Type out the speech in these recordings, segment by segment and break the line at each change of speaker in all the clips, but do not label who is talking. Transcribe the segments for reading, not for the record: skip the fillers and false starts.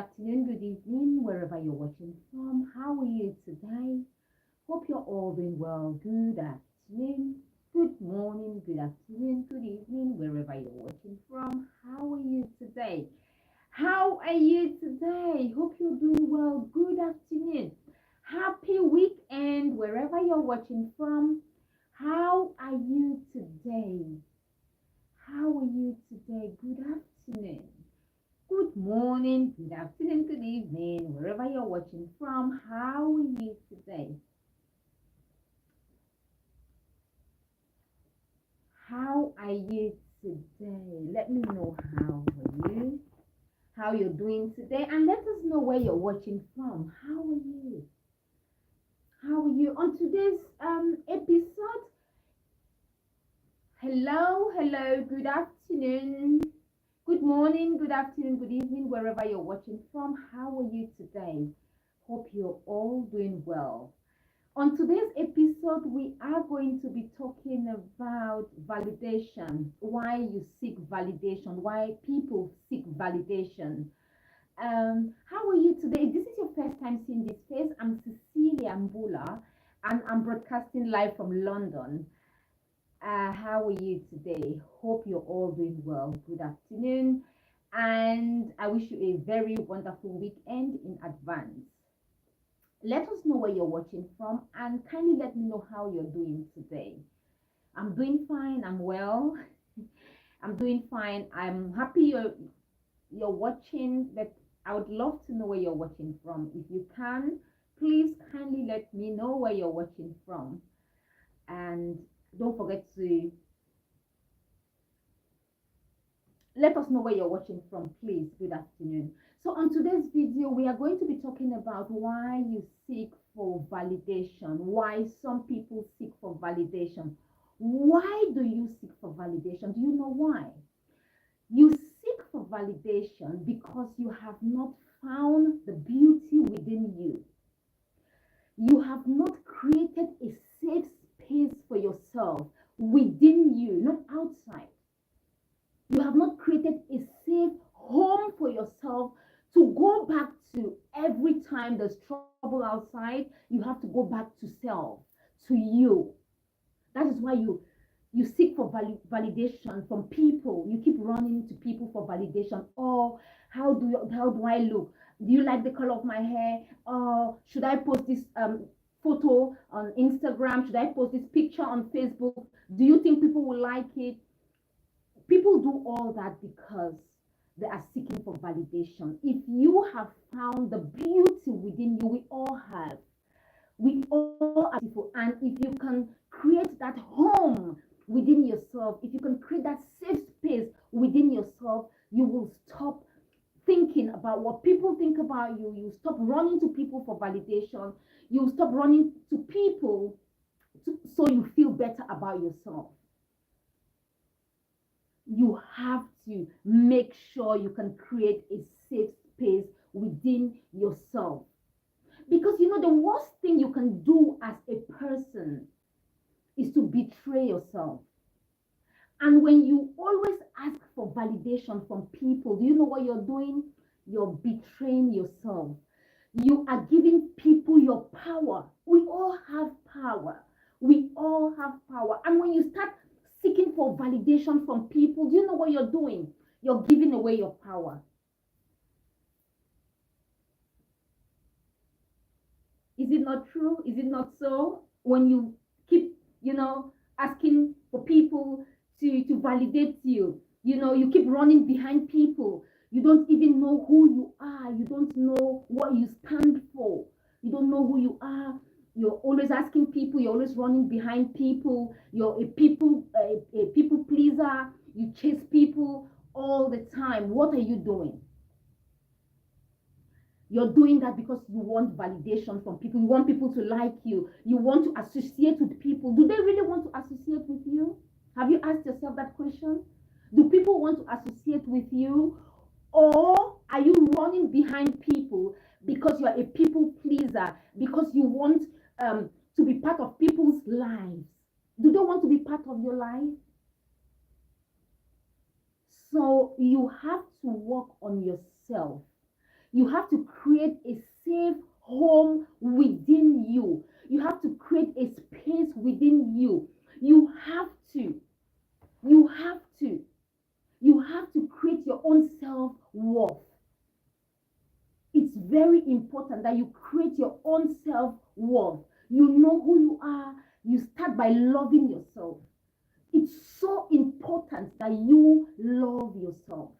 afternoon, good evening, wherever you're watching from. How are you today? Hope you're all doing well. Good afternoon, good morning, good afternoon, good evening, wherever you're watching from. How are you today? How are you today? Hope you're doing well. Good afternoon. Happy weekend, wherever you're watching from. How are you today? How are you today? Good afternoon. Good morning, good afternoon, good evening, wherever you're watching from. How are you today? How are you today? Let me know how are you, how you're doing today, and let us know where you're watching from. How are you? How are you? On today's episode, hello, good afternoon. Good morning, good afternoon, good evening, wherever you're watching from. How are you today? Hope you're all doing well. On today's episode, we are going to be talking about validation, why you seek validation, why people seek validation. How are you today? If this is your first time seeing this face, I'm Cecilia Mbullah, and I'm broadcasting live from London. How are you today? Hope you're all doing well. Good afternoon, and I wish you a very wonderful weekend in advance. Let us know where you're watching from and kindly let me know how you're doing today. I'm doing fine. I'm well. I'm doing fine. I'm happy you're watching, but I would love to know where you're watching from. If you can, please kindly let me know where you're watching from. And don't forget to let us know where you're watching from, please. Good afternoon. So on today's video, we are going to be talking about why you seek for validation, why some people seek for validation. Why do you seek for validation? Do you know why? You seek for validation because you have not found the beauty within you. You have not created a safe space for yourself within you, not outside. You have not created a safe home for yourself to go back to. Every time there's trouble outside, you have to go back to self, to you. That is why you seek for validation from people. You keep running to people for validation. Oh, how do I look? Do you like the color of my hair? Should I post this photo on Instagram? Should I post this picture on Facebook? Do you think people will like it? People do all that because they are seeking for validation. If you have found the beauty within you, we all have. We all are beautiful. And if you can create that home within yourself, if you can create that safe space within yourself, you will stop thinking about what people think about you. You stop running to people for validation. You stop running to people so you feel better about yourself. You have to make sure you can create a safe space within yourself. Because you know, the worst thing you can do as a person is to betray yourself. And when you always ask for validation from people, do you know what you're doing? You're betraying yourself. You are giving people your power. We all have power. We all have power. And when you start seeking for validation from people, do you know what you're doing? You're giving away your power. Is it not true? Is it not so? When you keep, asking for people to validate you, you keep running behind people. You don't even know who you are. You don't know what you stand for. You don't know who you are. You're always asking people. You're always running behind people. You're a people pleaser. You chase people all the time. What are you doing? You're doing that because you want validation from people. You want people to like you. You want to associate with people. Do they really want to associate with you? Have you asked yourself that question? Do people want to associate with you? Or are you running behind people because you're a people pleaser, because you want to be part of people's lives? Do they want to be part of your life? So you have to work on yourself. You have to create a safe home within you. You have to create a space within you. You have to. You have to. You have to create your own self-worth. It's very important that you create your own self-worth. You know who you are. You start by loving yourself. It's so important that you love yourself.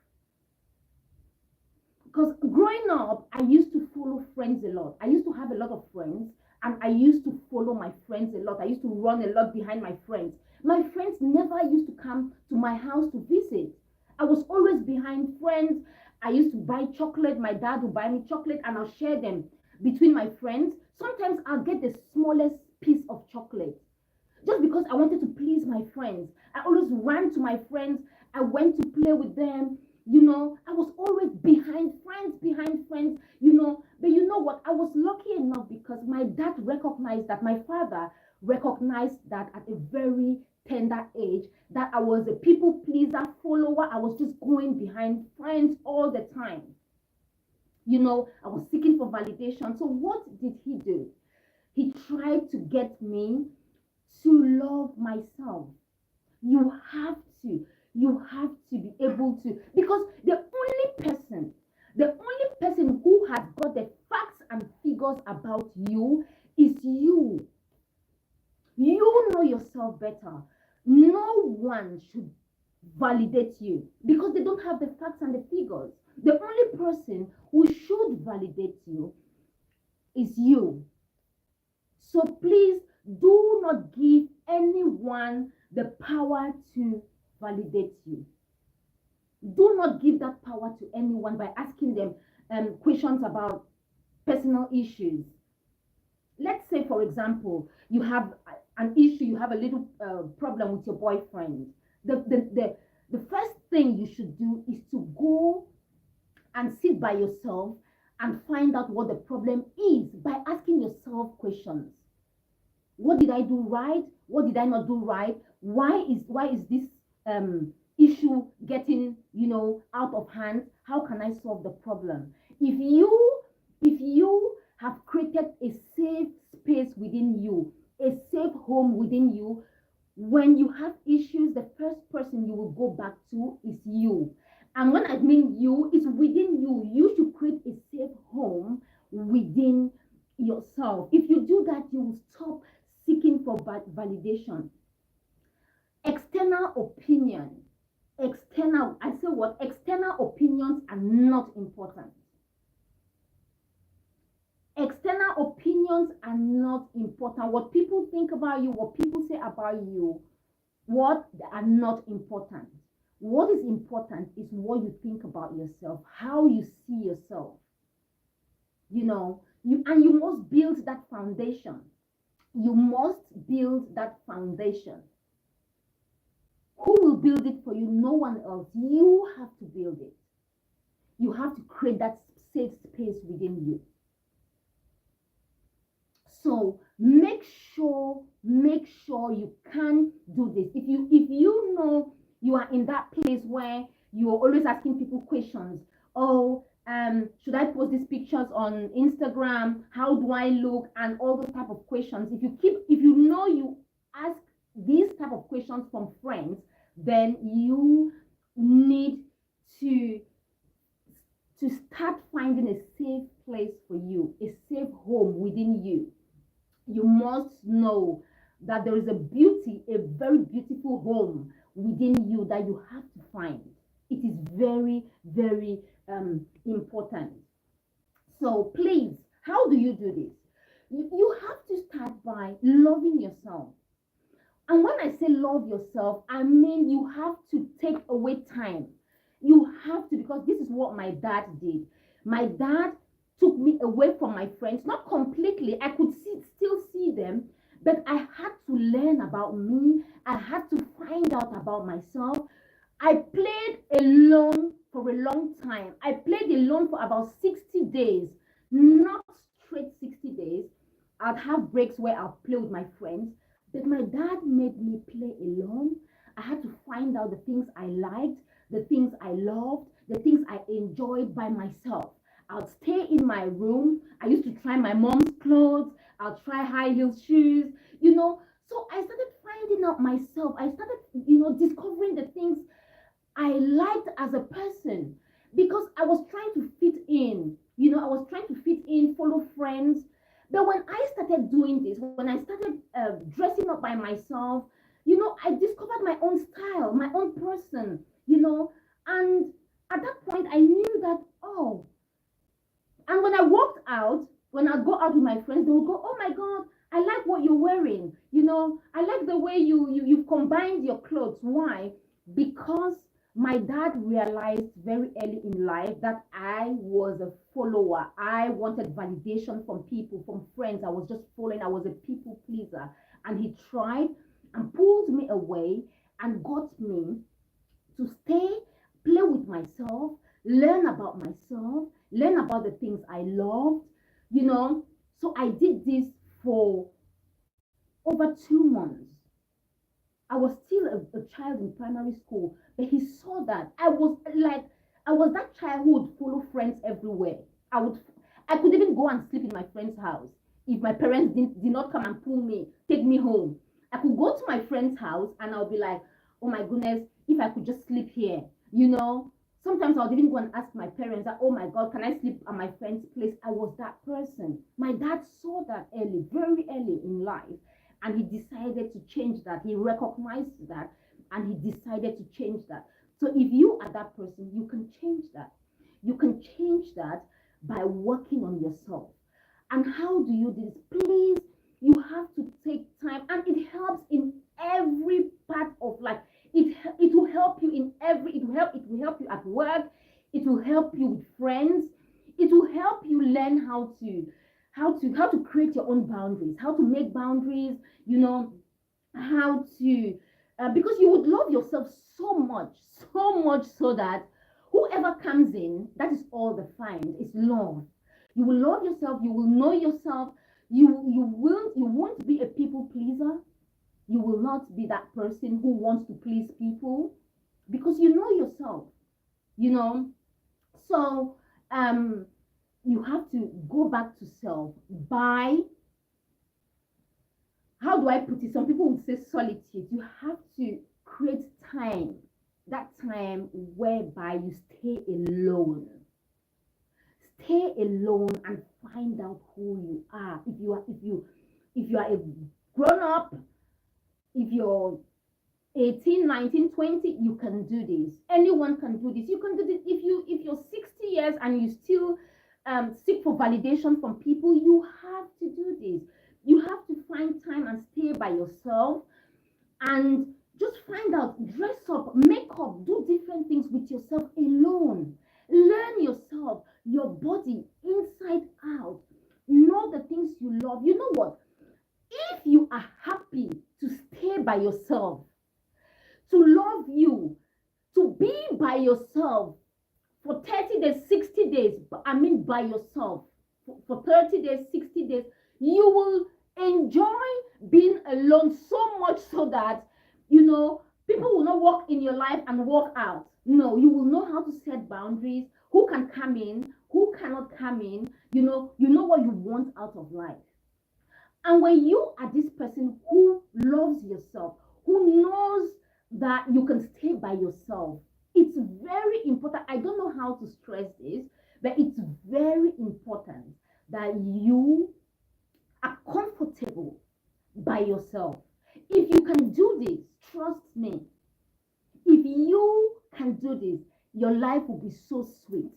Because growing up, I used to follow friends a lot. I used to have a lot of friends, and I used to follow my friends a lot. I used to run a lot behind my friends. My friends never used to come to my house to visit. I was always behind friends. I used to buy chocolate. My dad would buy me chocolate, and I'll share them between my friends. Sometimes I'll get the smallest piece of chocolate just because I wanted to please my friends. I always ran to my friends. I went to play with them. I was always behind friends, But you know what? I was lucky enough because my dad recognized that, my father recognized that at a very tender age, that I was a people pleaser, follower. I was just going behind friends all the time. I was seeking for validation. So what did he do? He tried to get me to love myself. You have to. You have to be able to, because the only person who has got the facts and figures about you is you. You know yourself better. No one should validate you because they don't have the facts and the figures. The only person who should validate you is you. So please do not give anyone the power to validate you. Do not give that power to anyone by asking them questions about personal issues. Let's say, for example, you have an issue, you have a little problem with your boyfriend. The first thing you should do is to go and sit by yourself and find out what the problem is by asking yourself questions. What did I do right? What did I not do right? Why is this issue getting out of hand? How can I solve the problem? If you have created a safe space within you, a safe home within you, when you have issues, the first person you will go back to is you. And when I mean you, it's within you. You should create a safe home within yourself. If you do that, you will stop seeking for validation. External opinion. External opinions are not important. External opinions are not important. What people think about you, what people say about you, what are not important. What is important is what you think about yourself, how you see yourself. You must build that foundation. You must build that foundation. Who will build it for you? No one else. You have to build it. You have to create that safe space within you. So make sure you can do this. If you know you are in that place where you are always asking people questions. Oh, should I post these pictures on Instagram? How do I look? And all those type of questions. If you know you ask these type of questions from friends, then you need to start finding a safe place for you, a safe home within you. You must know that there is a very beautiful home within you that you have to find. It is very, very important. So please, how do you do this? You have to start by loving yourself. And when I say love yourself, I mean you have to take away time. You have to, because this is what my dad did. My dad took me away from my friends, not completely. I could still see them, but I had to learn about me. I had to find out about myself. I played alone for a long time. I played alone for about 60 days, not straight 60 days. I'd have breaks where I'll play with my friends, but my dad made me play alone. I had to find out the things I liked, the things I loved, the things I enjoyed by myself. I'll stay in my room. I used to try my mom's clothes. I'll try high heel shoes, you know. So I started finding out myself. I started, discovering the things I liked as a person because I was trying to fit in. I was trying to fit in, follow friends. But when I started doing this, when I started dressing up by myself, I discovered my own style, my own person, and at that point, I knew that, oh, and when I walked out, when I go out with my friends, they would go, "Oh my God, I like what you're wearing. I like the way you combined your clothes." Why? Because my dad realized very early in life that I was a follower. I wanted validation from people, from friends. I was just following. I was a people pleaser, and he tried and pulled me away and got me to stay, play with myself, learn about myself, learn about the things I loved, you know. So I did this for over 2 months. I was still a child in primary school, but he saw that I was that child who would follow friends everywhere. I could even go and sleep in my friend's house if my parents did not come and pull me, take me home. I could go to my friend's house and I'll be like, oh my goodness, if I could just sleep here, you know. Sometimes I would even go and ask my parents that, oh my God, can I sleep at my friend's place? I was that person. My dad saw that early, very early in life, and he decided to change that. He recognized that and he decided to change that. So if you are that person, you can change that. You can change that by working on yourself. And how do you do this? Please, you have to take time, and it helps in every part of life. It will help you in every. It will help you at work. It will help you with friends. It will help you learn how to create your own boundaries, how to make boundaries. You know how to because you would love yourself so much so that whoever comes in, that is all they find is love. You will love yourself, you will know yourself, you won't be a people pleaser. You will not be that person who wants to please people because you know yourself, you know. So you have to go back to self by, how do I put it? Some people would say solitude. You have to create time, that time whereby you stay alone. Stay alone and find out who you are. If you are a grown up, if you're 18, 19, 20, you can do this. Anyone can do this. You can do this. If you're 60 years and you still seek for validation from people, you have to do this. You have to find time and stay by yourself and just find out, dress up, make up, do different things with yourself alone. Learn yourself, your body inside out. Know the things you love. You know what? If you are happy to stay by yourself, to love you, to be by yourself for 30 days, 60 days, I mean by yourself, for 30 days, 60 days, you will enjoy being alone so much so that, people will not walk in your life and walk out. No, you will know how to set boundaries, who can come in, who cannot come in, you know what you want out of life. And when you are this person who loves yourself, who knows that you can stay by yourself, it's very important. I don't know how to stress this, but it's very important that you are comfortable by yourself. If you can do this, trust me, if you can do this, your life will be so sweet.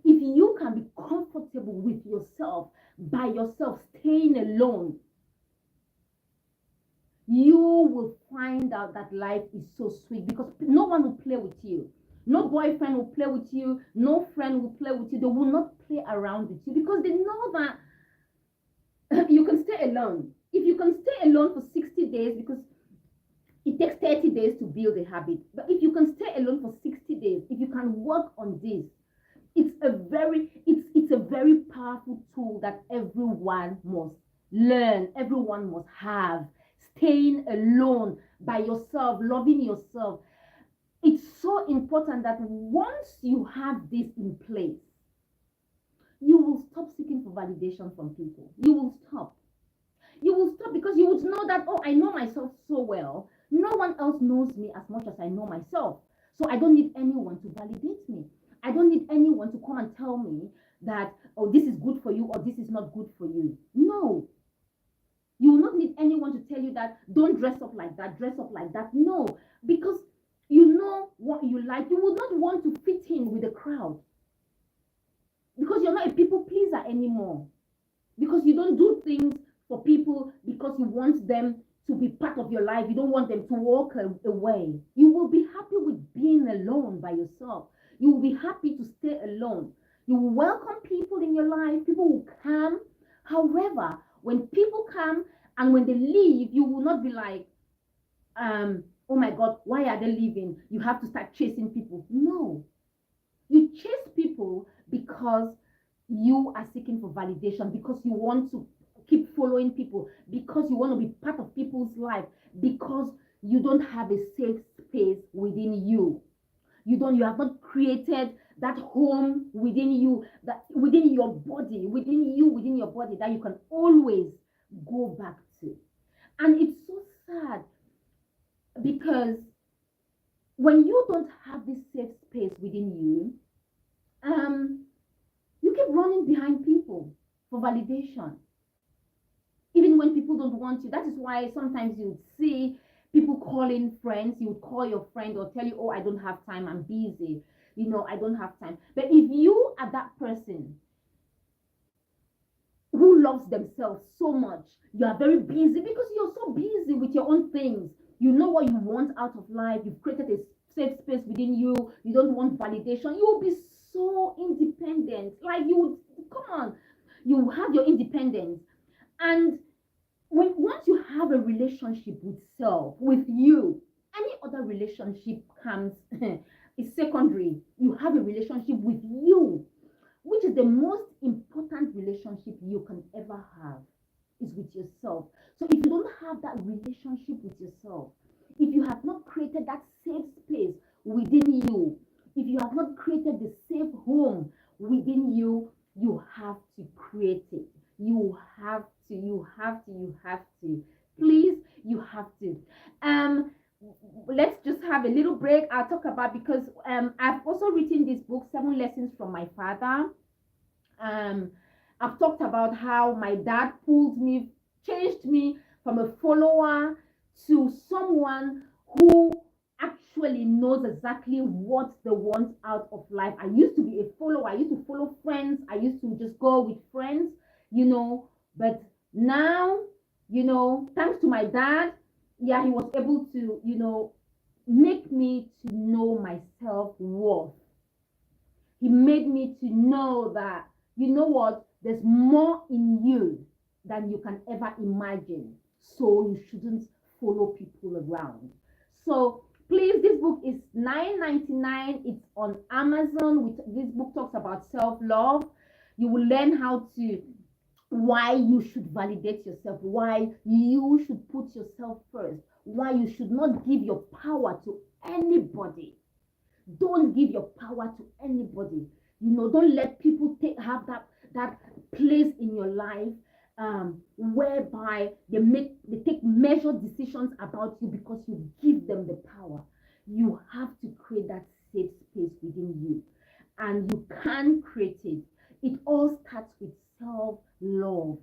If you can be comfortable with yourself, by yourself, staying alone, you will find out that life is so sweet because no one will play with you. No boyfriend will play with you. No friend will play with you. They will not play around with you because they know that you can stay alone. If you can stay alone for 60 days, because it takes 30 days to build a habit. But if you can stay alone for 60 days, if you can work on this, it's a very powerful tool that everyone must learn, everyone must have. Staying alone by yourself, loving yourself. It's so important that once you have this in place, you will stop seeking for validation from people. You will stop. You will stop because you would know that, oh, I know myself so well. No one else knows me as much as I know myself. So I don't need anyone to validate me. I don't need anyone to come and tell me that, oh, this is good for you or this is not good for you. No. You will not need anyone to tell you that, don't dress up like that, dress up like that. No. Because you know what you like. You will not want to fit in with the crowd. Because you're not a people pleaser anymore. Because you don't do things for people because you want them to be part of your life. You don't want them to walk away. You will be happy with being alone by yourself. You will be happy to stay alone. You will welcome people in your life. People will come. However, when people come and when they leave, you will not be like, oh my God, why are they leaving? You have to start chasing people. No. You chase people because you are seeking for validation, because you want to keep following people, because you want to be part of people's life, because you don't have a safe space within you. You have not created that home within you, that within your body, within your body, that you can always go back to. And it's so sad because when you don't have this safe space within you, you keep running behind people for validation. Even when people don't want you. That is why sometimes you see people calling friends. You would call your friend or tell you, oh, I don't have time, I'm busy. I don't have time. But if you are that person who loves themselves so much, you are very busy because you're so busy with your own things. You know what you want out of life. You've created a safe space within you. You don't want validation. You will be so independent. Like come on, you have your independence. And once you have a relationship with self, with you, any other relationship comes is secondary. You have a relationship with you, which is the most important relationship you can ever have, is with yourself. So if you don't have that relationship with yourself, if you have not created that safe space within you, if you have not created the safe home within you, you have to create it. You have to. Please, you have to. Let's just have a little break. I'll talk about, because I've also written this book, 7 Lessons from My Father. I've talked about how my dad changed me from a follower to someone who actually knows exactly what they want out of life. I used to be a follower. I used to follow friends. I used to just go with friends, but now, thanks to my dad, yeah, he was able to, make me to know my self-worth. He made me to know that, you know what, there's more in you than you can ever imagine. So you shouldn't follow people around. So please, this book is $9.99. It's on Amazon. This book talks about self-love. You will learn why you should validate yourself, why you should put yourself first, why you should not give your power to anybody. Don't give your power to anybody. Don't let people have that place in your life whereby they take measured decisions about you because you give them the power. You have to create that safe space within you, and you can create it. It all starts with self-love.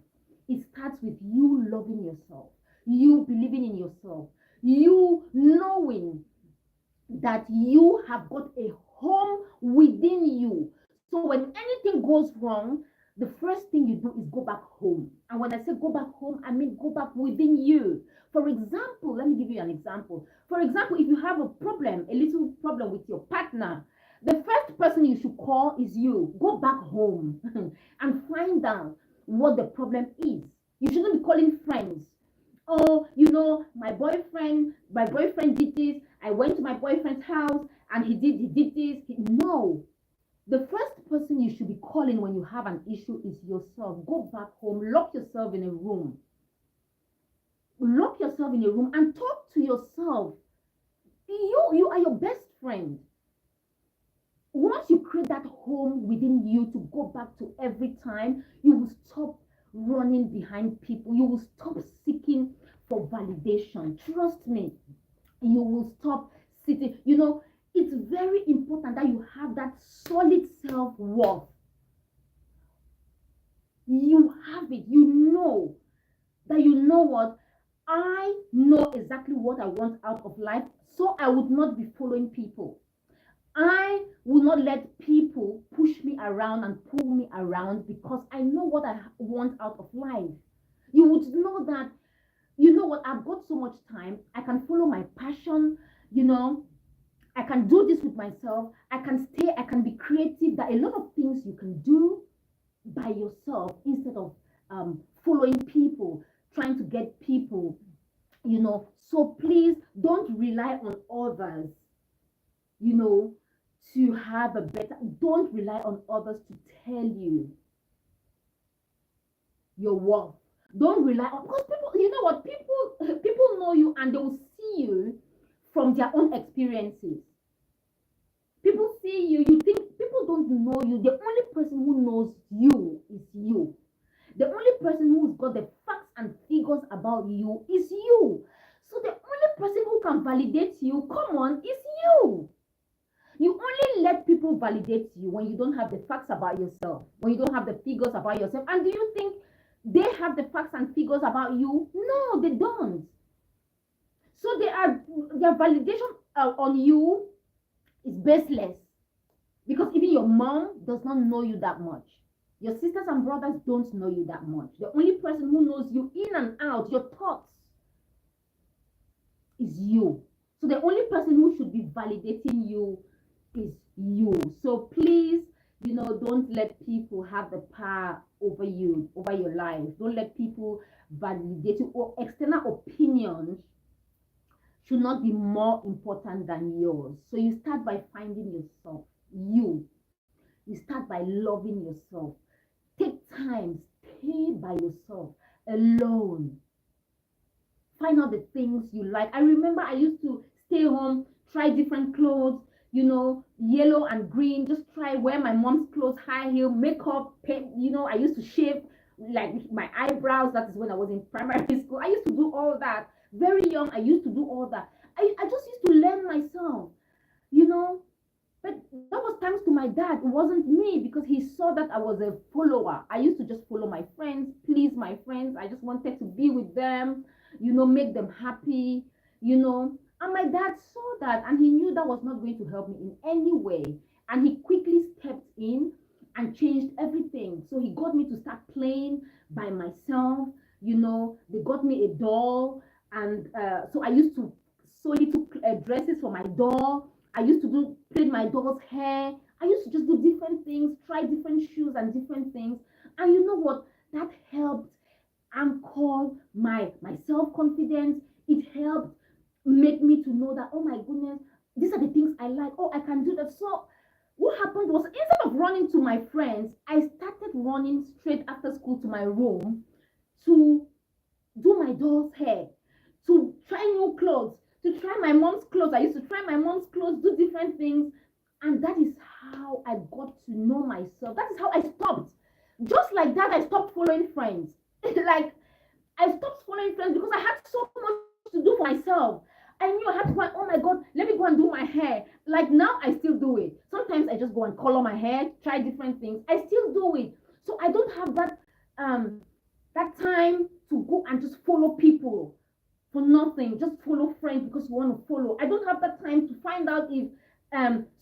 It starts with you loving yourself, you believing in yourself, you knowing that you have got a home within you. So when anything goes wrong, the first thing you do is go back home. And when I say go back home, I mean go back within you. For example, let me give you an example. For example, if you have a little problem with your partner, the first person you should call is you. Go back home and find out what the problem is. You shouldn't be calling friends. Oh, my boyfriend did this. I went to my boyfriend's house and he did this. No. The first person you should be calling when you have an issue is yourself. Go back home, lock yourself in a room. Lock yourself in a room and talk to yourself. You are your best friend. once you create that home within you to go back to every time, you will stop running behind people. You will stop seeking for validation. Trust me, you will stop sitting. It's very important that you have that solid self-worth. You have it. You know what? I know exactly what I want out of life, so I would not be following people. I will not let people push me around and pull me around because I know what I want out of life. You would know that, I've got so much time. I can follow my passion, I can do this with myself. I can be creative. There are a lot of things you can do by yourself instead of following people, trying to get people. So please don't rely on others, you know, to have a better, don't rely on others to tell you your worth. Don't rely on, because people, you know what, people know you and they will see you from their own experiences. People see you, you think people don't know you. The only person who knows you is you. The only person who's got the facts and figures about you is you. So the only person who can validate you, come on, is you. You only let people validate you when you don't have the facts about yourself, when you don't have the figures about yourself. And do you think they have the facts and figures about you? No, they don't. So their validation on you is baseless, because even your mom does not know you that much. Your sisters and brothers don't know you that much. The only person who knows you in and out, your thoughts, is you. So the only person who should be validating you is you. So please, don't let people have the power over you, over your life. Don't let people validate you, or external opinions should not be more important than yours. So you start by finding yourself, you start by loving yourself. Take time, stay by yourself alone. Find out the things you like. I remember I used to stay home, try different clothes, yellow and green, just try wear my mom's clothes, high heel, makeup, paint. I used to shave like my eyebrows. That is when I was in primary school. I used to do all that. Very young, I used to do all that. I just used to learn myself, but that was thanks to my dad. It wasn't me, because he saw that I was a follower. I used to just follow my friends, please my friends. I just wanted to be with them, make them happy, And my dad saw that, and he knew that was not going to help me in any way. And he quickly stepped in and changed everything. So he got me to start playing by myself. They got me a doll. And so I used to sew little dresses for my doll. I used to plait my doll's hair. I used to just do different things, try different shoes and different things. And you know what? That helped anchor my self-confidence. It helped make me to know that, oh my goodness, these are the things I like. Oh, I can do that. So what happened was, instead of running to my friends, I started running straight after school to my room to do my doll's hair, to try new clothes, to try my mom's clothes. I used to try my mom's clothes, do different things. And that is how I got to know myself. That is how I stopped. Just like that, I stopped following friends. Like, I stopped following friends because I had so much to do for myself. I knew I had to go, oh my God, let me go and do my hair. Like, now I still do it. Sometimes I just go and color my hair, try different things. I still do it. So I don't have that time to go and just follow people for nothing. Just follow friends because you want to follow. I don't have that time to find out if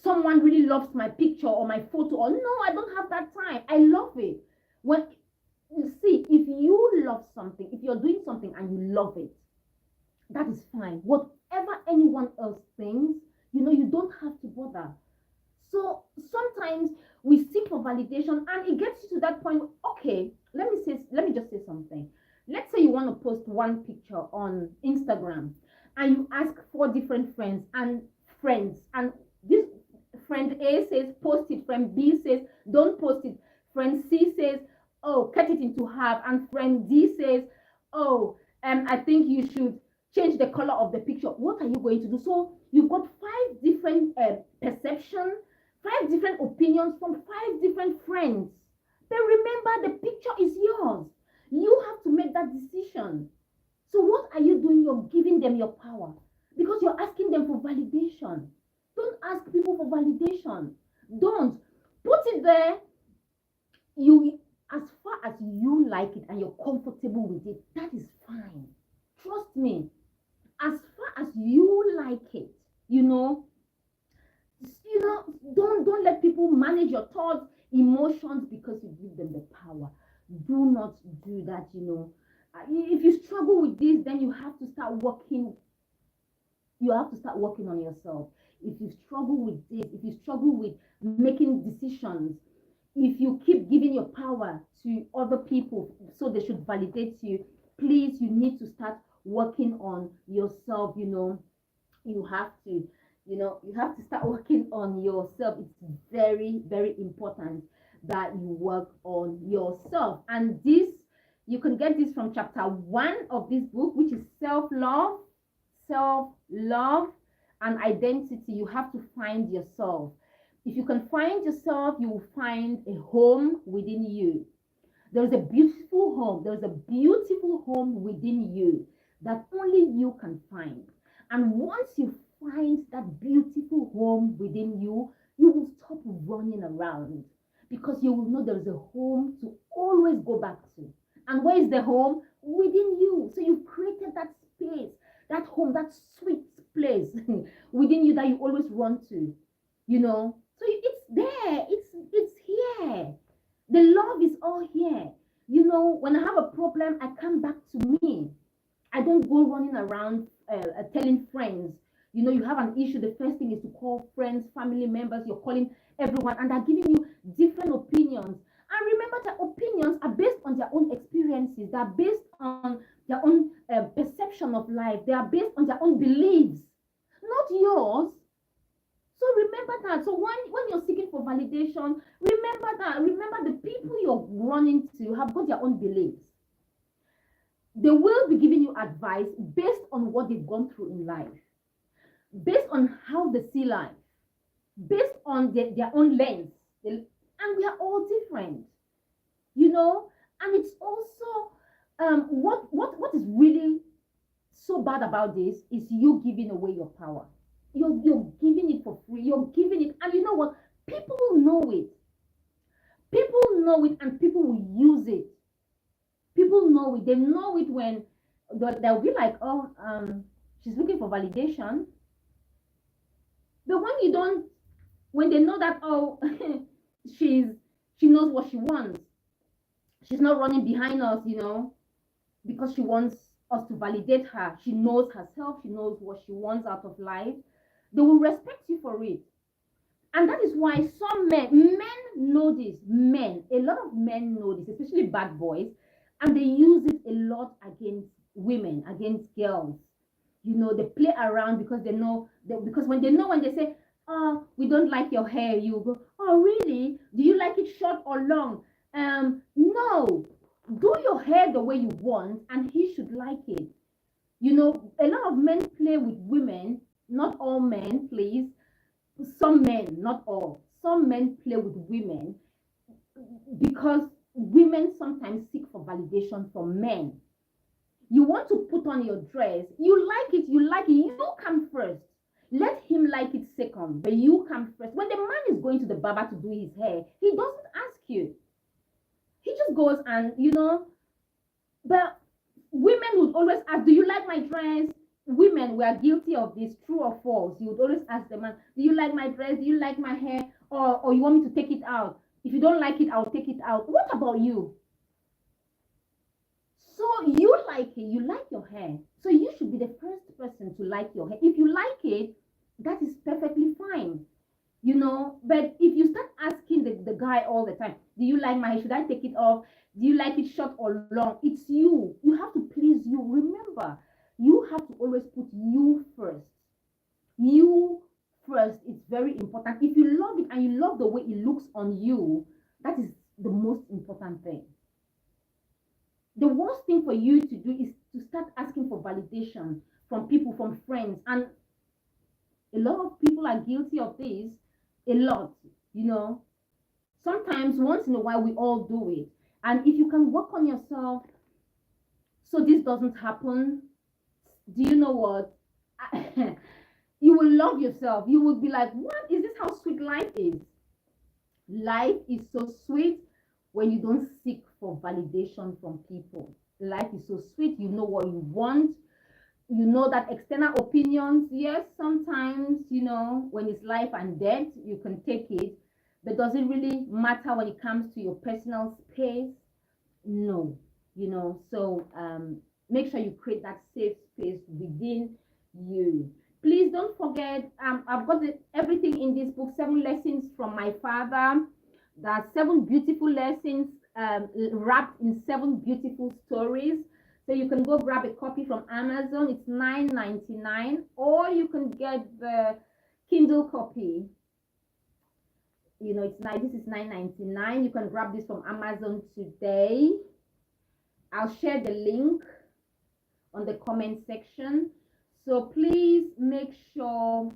someone really loves my picture or my photo. Or no, I don't have that time. I love it. When you see, if you love something, if you're doing something and you love it, that is fine. Whatever anyone else thinks, you don't have to bother. So sometimes we seek for validation, and it gets you to that point. Okay, let me just say something. Let's say you want to post one picture on Instagram, and you ask 4 different friends, and this friend A says post it, friend B says don't post it, friend C says, oh, cut it into half, and friend D says, oh, I think you should change the color of the picture. What are you going to do? So you've got 5 different perceptions, 5 different opinions from 5 different friends. But remember, the picture is yours. You have to make that decision. So what are you doing? You're giving them your power because you're asking them for validation. Don't ask people for validation. Don't put it there. You, as far as you like it and you're comfortable with it, that is fine. Trust me. As far as you like it, don't let people manage your thoughts, emotions, because you give them the power. Do not do that. If you struggle with this, then you have to start working. You have to start working on yourself. If you struggle with this, if you struggle with making decisions, if you keep giving your power to other people so they should validate you, please, you need to start working on yourself. You have to start working on yourself. It's very, very important that you work on yourself. And this, you can get this from chapter 1 of this book, which is self-love and identity. You have to find yourself. If you can find yourself, you will find a home within you. There's a beautiful home. There's a beautiful home within you that only you can find. And once you find that beautiful home within you, you will stop running around, because you will know there is a home to always go back to. And where is the home? Within you. So you've created that space, that home, that sweet place within you that you always run to. So it's there. It's here. The love is all here. When I have a problem, I come back to me. I don't go running around telling friends. You have an issue. The first thing is to call friends, family members. You're calling everyone, and they're giving you different opinions. And remember that opinions are based on their own experiences. They're based on their own perception of life. They are based on their own beliefs, not yours. So remember that. So when you're seeking for validation, remember that. Remember the people you're running to have got their own beliefs. They will be giving you advice based on what they've gone through in life, based on how they see life, based on their own lens. And we are all different, And it's also what is really so bad about this is you giving away your power. You're giving it for free. You're giving it, and you know what? People will know it. People know it, and people will use it. People know it. They know it when they'll be like, "Oh, she's looking for validation." But when they know that, oh, she knows what she wants. She's not running behind us, because she wants us to validate her. She knows herself. She knows what she wants out of life. They will respect you for it. And that is why some men know this. A lot of men know this, especially bad boys, and they use it a lot against women, against girls. They play around because they know, because when they say, "Oh, we don't like your hair," you go, "Oh, really? Do you like it short or long?" No. Do your hair the way you want, and he should like it. A lot of men play with women. Not all men, please. Some men, not all. Some men play with women because women sometimes seek for validation from men. You want to put on your dress, you like it, you come first. Let him like it second, but you come first. When the man is going to the barber to do his hair, he doesn't ask you. He just goes and, but women would always ask, "Do you like my dress?" Women were guilty of this, true or false. You would always ask the man, "Do you like my dress? Do you like my hair? Or you want me to take it out? If you don't like it, I'll take it out." What about you? So you like it, you like your hair. So you should be the first person to like your hair. If you like it, that is perfectly fine. But if you start asking the guy all the time, "Do you like my hair? Should I take it off? Do you like it short or long?" It's you. You have to please you. Remember, you have to always put you first. You first. It's very important. If you love it and you love the way it looks on you, that is the most important thing. The worst thing for you to do is to start asking for validation from people, from friends. And a lot of people are guilty of this. A lot. You know, sometimes once in a while we all do it. And if you can work on yourself so this doesn't happen, do you know what? You will love yourself. You will be like, what is this? How sweet life is. Life is so sweet when you don't seek for validation from people. Life is so sweet. You know what you want. You know that external opinions, yes, sometimes, when it's life and death, you can take it. But does it really matter when it comes to your personal space? No, So make sure you create that safe space within you. Please don't forget, I've got everything in this book, 7 lessons from my father. There are 7 beautiful lessons wrapped in 7 beautiful stories. So you can go grab a copy from Amazon. It's $9.99, or you can get the Kindle copy. It's nice. This is $9.99. You can grab this from Amazon today. I'll share the link on the comment section. So please make sure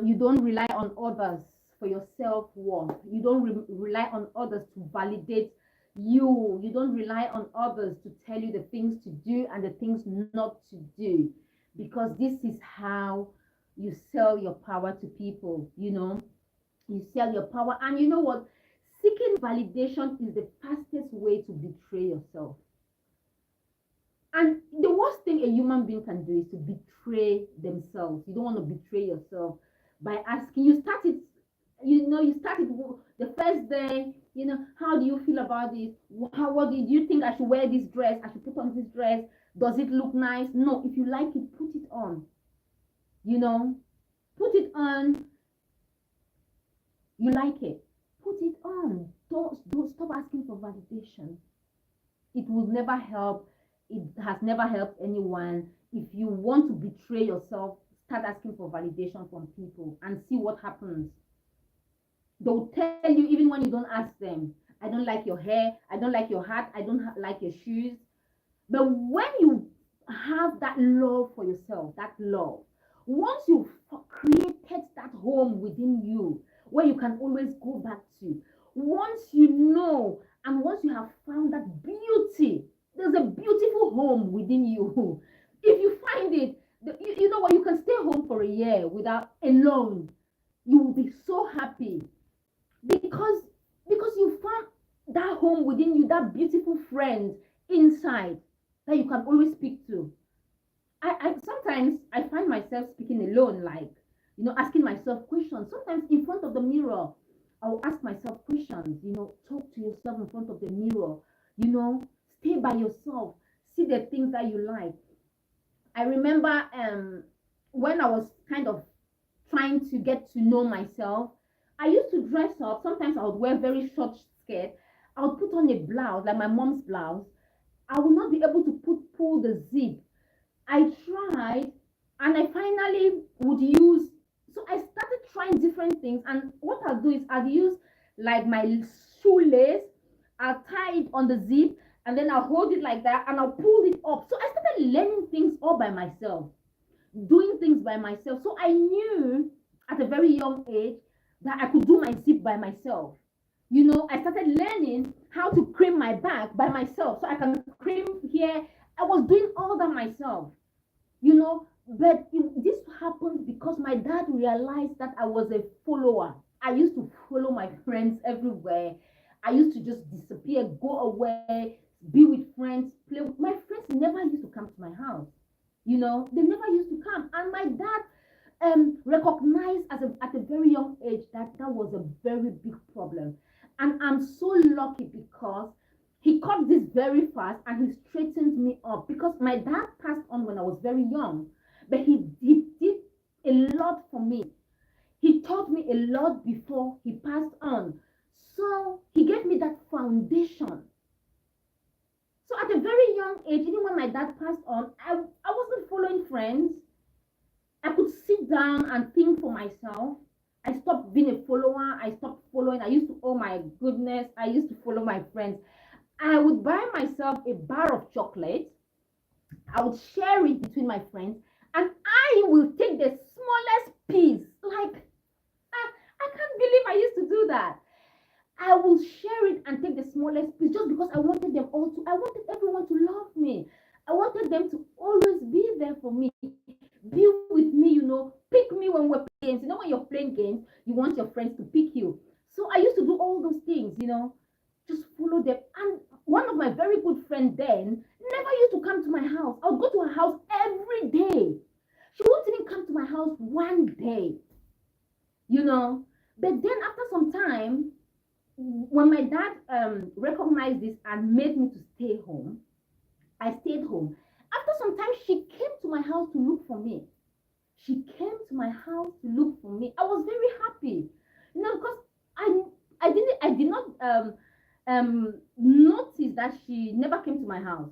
you don't rely on others for your self-worth. You don't rely on others to validate you. You don't rely on others to tell you the things to do and the things not to do, because this is how you sell your power to people. You sell your power, and you know what? Seeking validation is the fastest way to betray yourself. And the worst thing a human being can do is to betray themselves. You don't want to betray yourself by asking. You started the first day, how do you feel about this? What do you think I should wear this dress? I should put on this dress. Does it look nice? No, if you like it, put it on. Put it on. You like it, put it on. Don't stop asking for validation. It will never help. It has never helped anyone. If you want to betray yourself, start asking for validation from people and see what happens. They'll tell you even when you don't ask them. I don't like your hair. I don't like your hat. I don't like your shoes. But when you have that love for yourself, that love, once you've created that home within you, where you can always go back to, once you know, and once you have found that beauty, there's a beautiful home within you. If you find it, you know what, you can stay home for a year without alone. You will be so happy because you found that home within you, that beautiful friend inside that you can always speak to. I sometimes I find myself speaking alone, like, asking myself questions. Sometimes in front of the mirror, I'll ask myself questions. Talk to yourself in front of the mirror. Stay by yourself. See the things that you like. I remember when I was kind of trying to get to know myself, I used to dress up. Sometimes I would wear very short skirt. I would put on a blouse, like my mom's blouse. I would not be able to pull the zip. I tried, and I finally would use. So I started trying different things, and what I'll do is I'll use like my shoelace. I'll tie it on the zip, and then I'll hold it like that, and I'll pull it up. So I started learning things all by myself, doing things by myself. So I knew at a very young age that I could do my zip by myself. I started learning how to crimp my back by myself, so I can crimp here. I was doing all that myself. But this happened because my dad realized that I was a follower. I used to follow my friends everywhere. I used to just disappear, go away, be with friends, play. My friends never used to come to my house. They never used to come. And my dad recognized at a very young age that was a very big problem. And I'm so lucky because he caught this very fast and he straightened me up, because my dad passed on when I was very young, but he did a lot for me. He taught me a lot before he passed on. So he gave me that foundation. So at a very young age, even when my dad passed on, I wasn't following friends. I could sit down and think for myself. I stopped being a follower. I stopped following. I used to, oh my goodness, I used to follow my friends. I would buy myself a bar of chocolate. I would share it between my friends, and I will take the smallest piece. Like, I can't believe I used to do that. I will share it and take the smallest piece just because I wanted them all to, I wanted everyone to love me. I wanted them to always be there for me, be with me, pick me when we're playing games. When you're playing games, you want your friends to pick you. So I used to do all those things, just follow them. And one of my very good friends then never used to come to my house. I would go to her house every day. She won't even come to my house one day, But then after some time, when my dad recognized this and made me to stay home, I stayed home. After some time, she came to my house to look for me. She came to my house to look for me. I was very happy, because I did not notice that she never came to my house.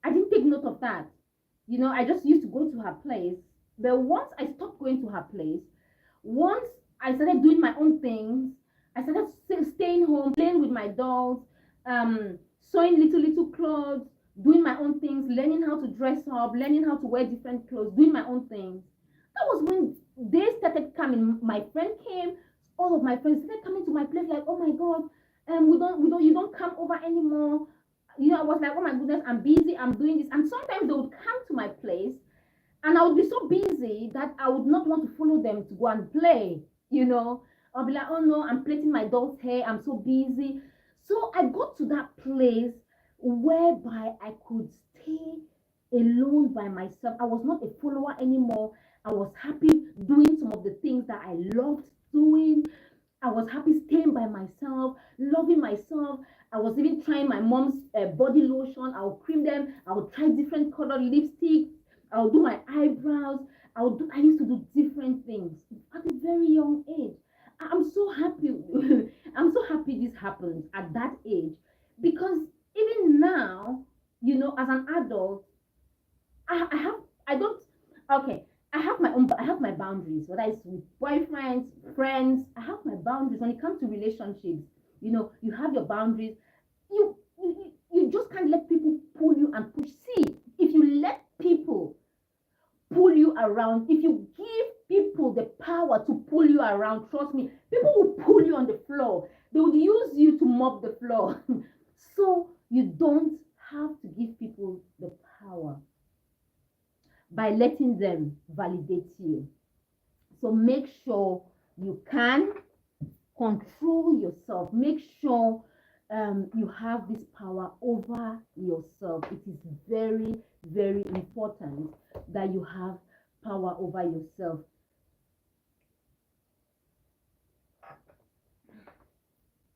I didn't take note of that. I just used to go to her place. But once I stopped going to her place, once I started doing my own things, I started staying home, playing with my dolls, sewing little clothes, doing my own things, learning how to dress up, learning how to wear different clothes, doing my own things. That was when they started coming. My friend came, all of my friends started coming to my place like, oh my God, you don't come over anymore. I was like, oh my goodness, I'm busy, I'm doing this. And sometimes they would come to my place and I would be so busy that I would not want to follow them to go and play, I'll be like, oh no, I'm plaiting my dog's hair, I'm so busy. So I got to that place whereby I could stay alone by myself. I was not a follower anymore. I was happy doing some of the things that I loved doing. I was happy staying by myself, loving myself. I was even trying my mom's body lotion. I would cream them. I would try different colored lipsticks. I would do my eyebrows. I used to do different things at a very young age. I'm so happy. I'm so happy this happened at that age, because even now, as an adult, I have I don't okay. I have my boundaries, whether it's with boyfriends, friends. I have my boundaries when it comes to relationships. You have your boundaries. You just can't let people pull you and push. See, if you let people pull you around, if you give people the power to pull you around, trust me, people will pull you on the floor. They would use you to mop the floor. So you don't have to give people the power by letting them validate you. So make sure you can control yourself. Make sure you have this power over yourself. It is very, very important that you have power over yourself.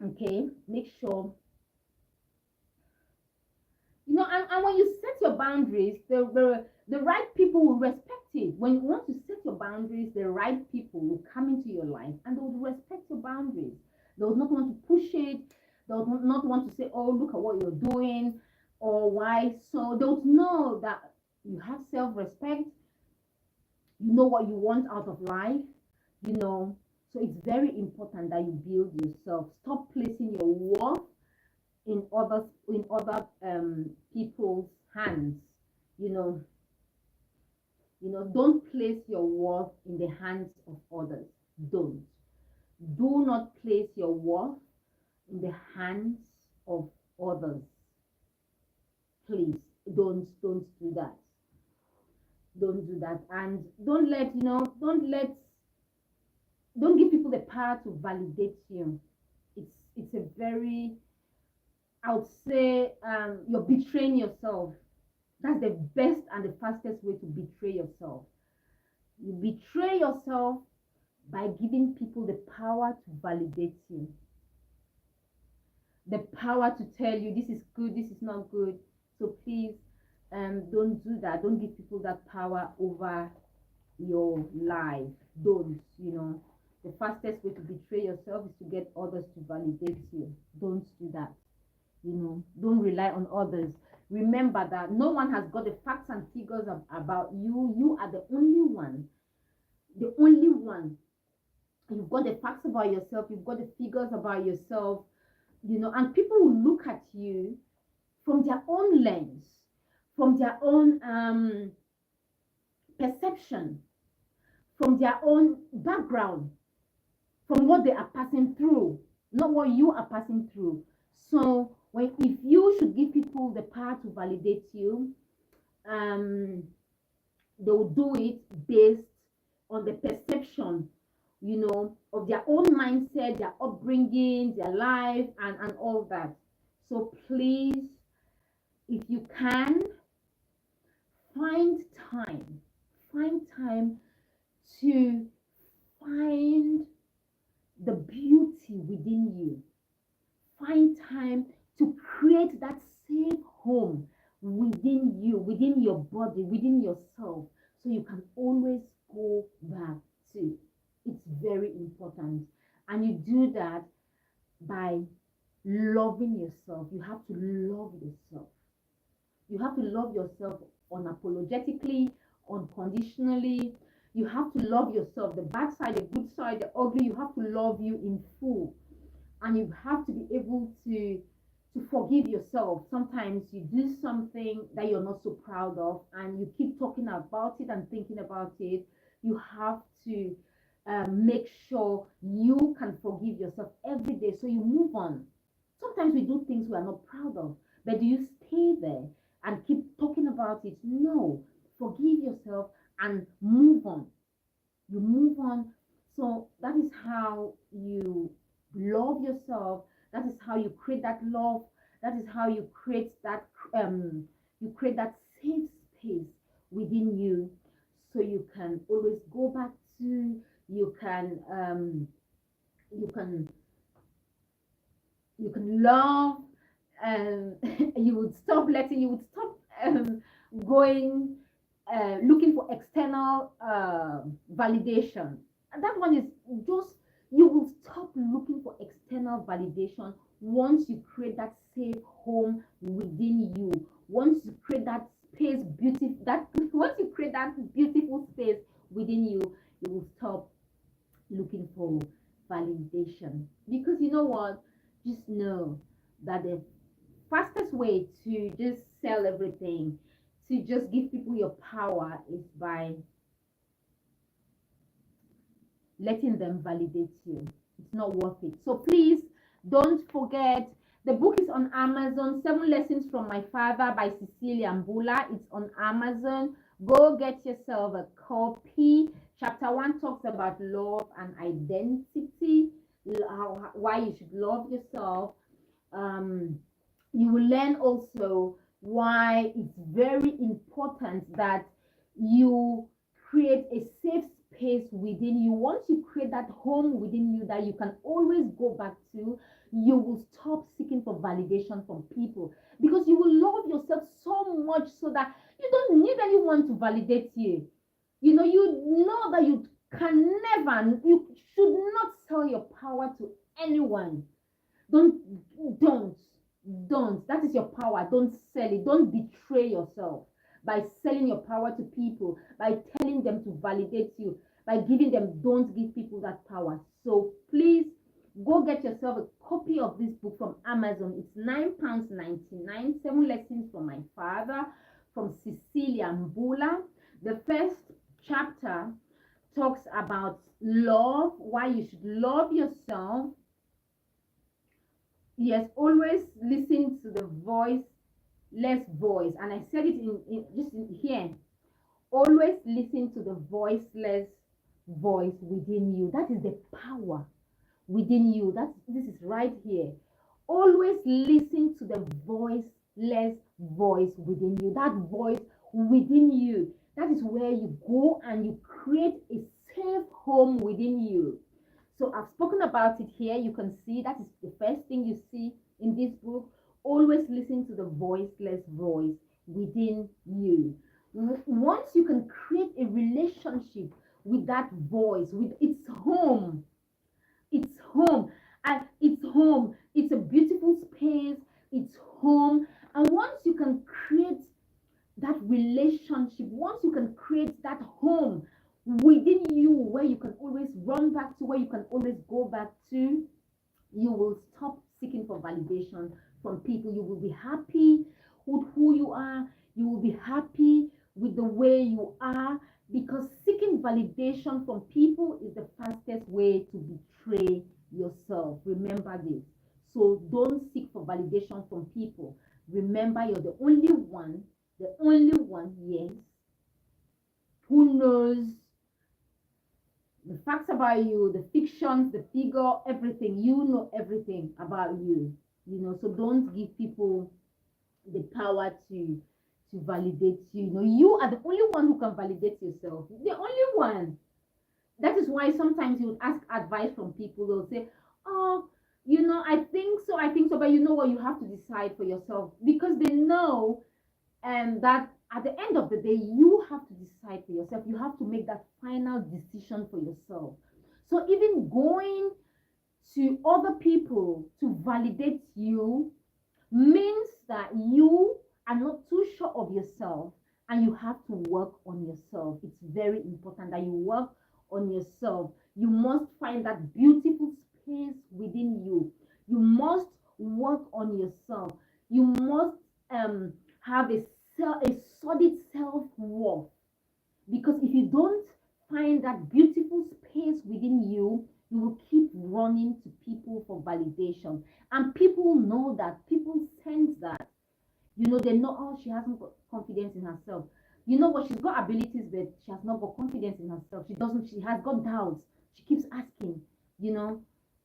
Okay, make sure. And when you set your boundaries, the right people will respect it. When you want to set your boundaries, the right people will come into your life and they will respect your boundaries. They will not want to push it. They will not want to say, oh, look at what you're doing, or why. So they will know that you have self-respect. You know what you want out of life. So it's very important that you build yourself. Stop placing your worth in other people's hands. Don't place your worth in the hands of others. Do not place your worth in the hands of others. Please don't do that. Don't do that. And don't give people the power to validate you. It's a very, I would say, you're betraying yourself. That's the best and the fastest way to betray yourself. You betray yourself by giving people the power to validate you, the power to tell you this is good, this is not good. So please, don't do that. Don't give people that power over your life. Don't. The fastest way to betray yourself is to get others to validate you. Don't do that. Don't rely on others. Remember that no one has got the facts and figures about you. You are the only one. The only one. You've got the facts about yourself. You've got the figures about yourself. And people will look at you from their own lens, from their own perception, from their own background. from what they are passing through, not what you are passing through. So if you should give people the power to validate you, um, they will do it based on the perception, of their own mindset, their upbringing, their life, and all that. So please, if you can, find time, find time to find the beauty within you. Find time to create that safe home within you, within your body, within yourself, so you can always go back to. It's very important. And you do that by loving yourself. You have to love yourself. You have to love yourself unapologetically, unconditionally. You have to love yourself, the bad side, the good side, the ugly. You have to love you in full. And you have to be able to forgive yourself. Sometimes you do something that you're not so proud of and you keep talking about it and thinking about it. You have to make sure you can forgive yourself every day, so you move on. Sometimes we do things we are not proud of, but do you stay there and keep talking about it? No. Forgive yourself and move on. You move on. So that is how you love yourself. That is how you create that love. That is how you create that safe space within you, so you can always go back to. You can love. You would stop going looking for external validation. And that one is just, you will stop looking for external validation once you create that safe home within you. Once you create that space, once you create that beautiful space within you, you will stop looking for validation. Because you know what? Just know that the fastest way to just sell everything, to just give people your power, is by letting them validate you. It's not worth it. So please don't forget, the book is on Amazon, 7 Lessons from My Father by Cecilia Mbullah. It's on Amazon. Go get yourself a copy. Chapter 1 talks about love and identity, why you should love yourself. You will learn also why it's very important that you create a safe space within you. Once you create that home within you that you can always go back to, you will stop seeking for validation from people, because you will love yourself so much so that you don't need anyone to validate you. You know that you should not sell your power to anyone. Don't don't That is your power. Don't sell it. Don't betray yourself by selling your power to people, by telling them to validate you, by giving them. Don't give people that power. So please go get yourself a copy of this book from Amazon. It's £9.99. 7 Lessons from My Father, from Cecilia Mbullah. The first chapter talks about love, why you should love yourself. Yes, always listen to the voiceless voice. And I said it in here. Always listen to the voiceless voice within you. That is the power within you. This is right here. Always listen to the voiceless voice within you. That voice within you. That is where you go and you create a safe home within you. So I've spoken about it here. You can see that is the first thing you see in this book. Always listen to the voiceless voice within you. Once you can create a relationship with that voice, with its home, it's home, and it's home. It's a beautiful space. It's home. And once you can create that relationship, once you can create that home within you, where you can always run back to, where you can always go back to, you will stop seeking for validation from people. You will be happy with who you are. You will be happy with the way you are. because seeking validation from people is the fastest way to betray yourself. Remember this. So don't seek for validation from people. Remember, you're the only one, yes, who knows the facts about you, the fictions, the figure, everything. You know everything about you. So don't give people the power to validate you. You are the only one who can validate yourself. The only one. That is why sometimes you would ask advice from people. They'll say, oh, I think so, but you know what, you have to decide for yourself, because they know that at the end of the day, you have to decide for yourself. You have to make that final decision for yourself. So even going to other people to validate you means that you are not too sure of yourself, and you have to work on yourself. It's very important that you work on yourself. You must find that beautiful space within you. You must work on yourself. You must have a solid self-worth, because if you don't find that beautiful space within you, you will keep running to people for validation. And people know that, people sense that. They know, oh, she hasn't got confidence in herself. You know what? She's got abilities, but she has not got confidence in herself. She has got doubts. She keeps asking,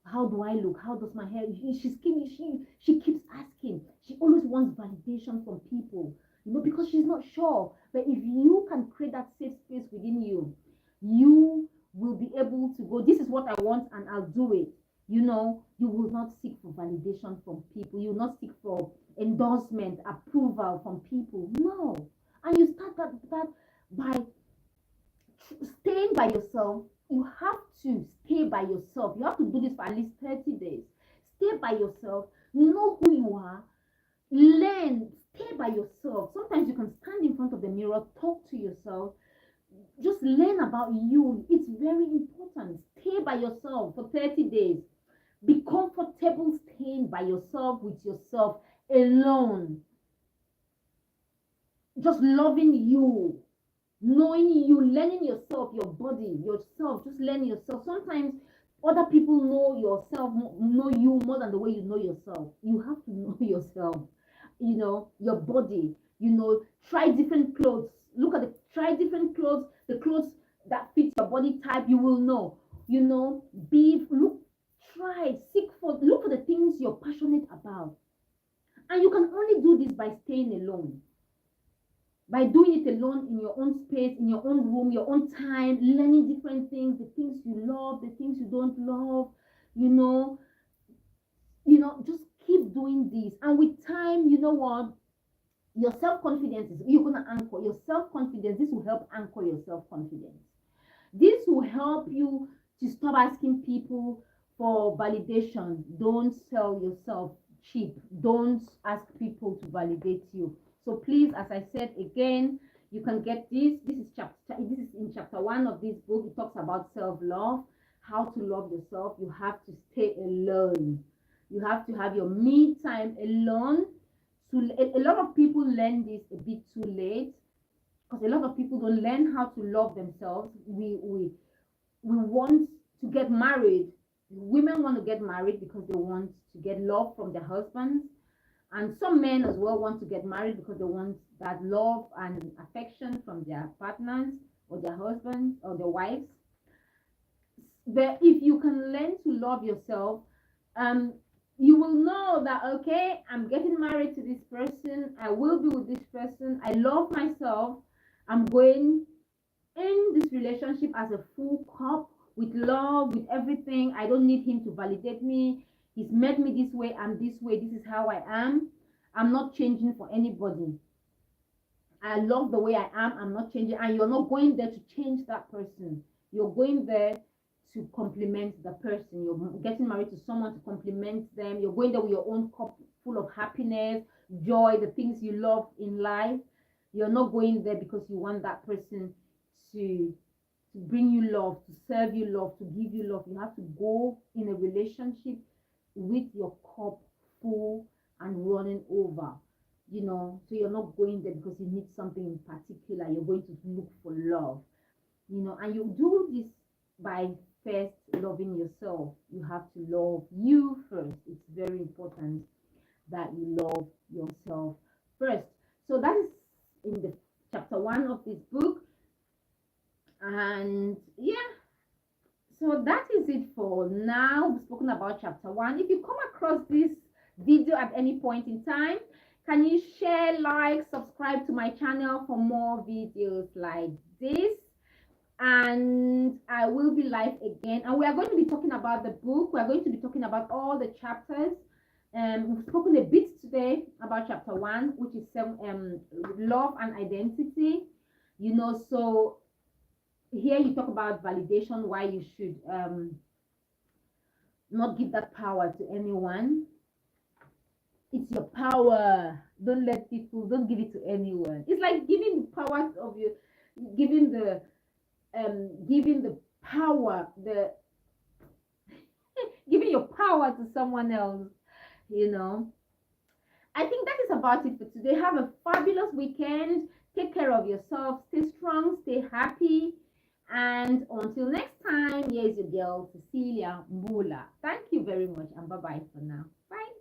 how do I look? How does my hair? She keeps asking. She always wants validation from people, because she's not sure. But if you can create that safe space within you, you will be able to go, this is what I want, and I'll do it. You will not seek for validation from people. You will not seek for endorsement, approval from people. No. And you start that by staying by yourself. You have to stay by yourself. You have to do this for at least 30 days. Stay by yourself. Know who you are. Learn. Stay by yourself. Sometimes you can stand in front of the mirror, talk to yourself. Just learn about you. It's very important. Stay by yourself for 30 days. Be comfortable staying by yourself, with yourself alone. Just loving you, knowing you, learning yourself, your body, yourself. Just learn yourself. Sometimes other people know you more than the way you know yourself. You have to know yourself, your body. Try different clothes. Try different clothes, the clothes that fit your body type. You will know. Look for the things you're passionate about. And you can only do this by staying alone, by doing it alone, in your own space, in your own room, your own time, learning different things, the things you love, the things you don't love. Just keep doing this, and with time, you know what, your self-confidence you're going to anchor your self-confidence. This will help anchor your self-confidence. This will help you to stop asking people for validation. Don't sell yourself cheap. Don't ask people to validate you. So please, as I said again, you can get this. This is in chapter 1 of this book. It talks about self-love, how to love yourself. You have to stay alone. You have to have your me time alone. So a lot of people learn this a bit too late, because a lot of people don't learn how to love themselves. We want to get married. Women want to get married because they want to get love from their husbands, and some men as well want to get married because they want that love and affection from their partners or their husbands or their wives. But if you can learn to love yourself, you will know that, okay, I'm getting married to this person, I will be with this person, I love myself, I'm going in this relationship as a full cup, with love, with everything. I don't need him to validate me. He's met me this way, I'm this way, this is how I am. I'm not changing for anybody. I love the way I am, I'm not changing. And you're not going there to change that person. You're going there to complement the person. You're getting married to someone to complement them. You're going there with your own cup full of happiness, joy, the things you love in life. You're not going there because you want that person to bring you love, to serve you love, to give you love. You have to go in a relationship with your cup full and running over. So you're not going there because you need something in particular. You're going to look for love. And you do this by first loving yourself. You have to love you first. It's very important that you love yourself first. So that is in the chapter 1 of this book. And yeah, so that is it for now. We've spoken about chapter 1. If you come across this video at any point in time, can you share, like, subscribe to my channel for more videos like this? And I will be live again, and we are going to be talking about the book. We are going to be talking about all the chapters. We've spoken a bit today about chapter 1, which is love and identity. So here you talk about validation, why you should not give that power to anyone. It's your power. Don't give it to anyone. It's like giving the power of you, giving the power, giving your power to someone else. I think that is about it for today. Have a fabulous weekend. Take care of yourself. Stay strong. Stay happy. And until next time, here's your girl, Cecilia Mbullah. Thank you very much, and bye-bye for now. Bye.